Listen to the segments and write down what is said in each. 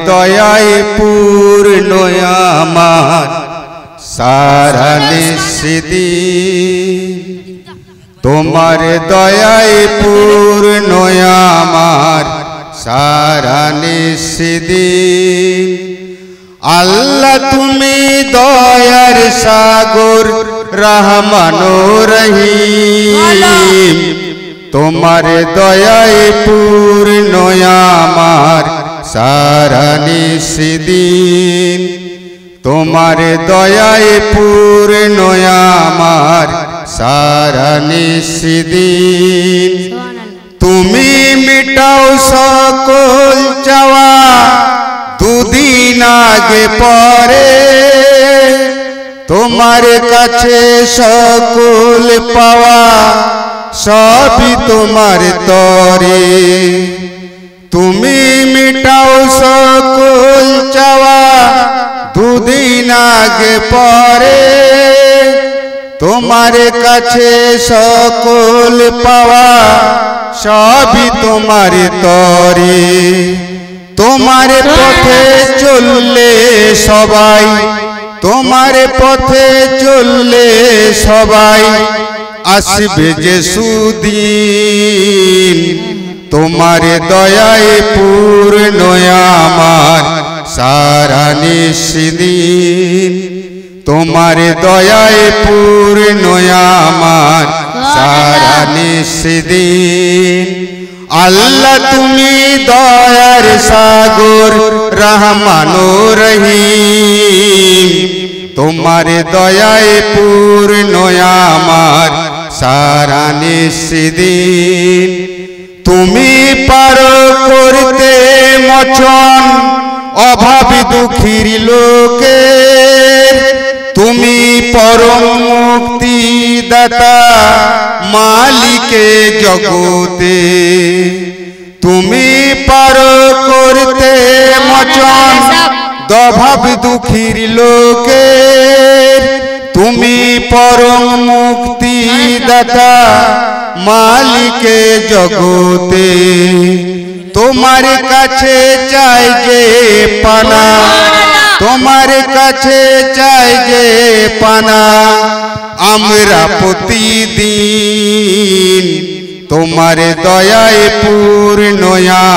দয়ায় পূর্ণ আমার সারা নিশিদিন তোমার দয়ায় পূর্ণ আমার সারা নিশিদিন আল্লাহ তুমি দয়ার সাগর রহমানুর রহিম তোমার দয়ায় পূর্ণ আমার সারা নিশিদিন তোমার দয়ায় পূর্ণ আমার সারা নিশিদিন তুমি মিটাও সকল চাওয়া দুদিন আগে পরে তোমার কাছে সকল পাওয়া সবই তোমার তরে তুমি মিটাও সকল চাওয়া দুদিন আগে পরে তোমার কাছে সকল পাওয়া সবই তোমার তরে তোমার পথে চললে সবাই তোমার পথে চললে সবাই আসবে যে সুদিন তোমার দয়ায় পূর্ণ আমার সারা নিশিদিন তোমার দয়ায় পূর্ণ আমার সারা নিশিদিন আল্লাহ তুমি দয়ার সাগর রহমানুর রহিম তোমার দয়ায় পূর্ণ আমার সারা নিশিদিন তুমি পারো করতে মোচন অভাবী দুঃখীর লোকে তুমি পরম মুক্তি দাতা মালিকে জগতে তুমি পারো করতে মোচন অভাব দুঃখীর লোকে তুমি পরম মুক্তি দাতা মালিকে জগতে তোমার কাছে চাই যে পানা তোমার কাছে চাই যে পানা আমরা প্রতিদিন তোমার দয়ায় পূর্ণ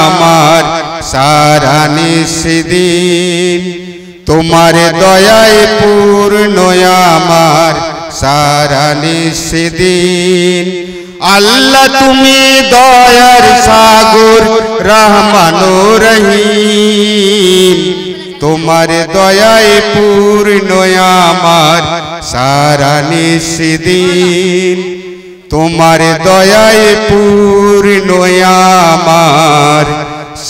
আমার সারা নিশিদিন তোমার দয়ায় পূর্ণ আমার সারা নিশিদিন আল্লাহ তুমি দয়ার সাগর রহমানুর রহিম তোমার দয়ায় পূর্ণ আমার সারা নিশিদিন তোমার দয়ায় পূর্ণ আমার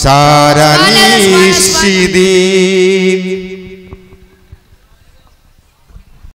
সারা নিশিদিন।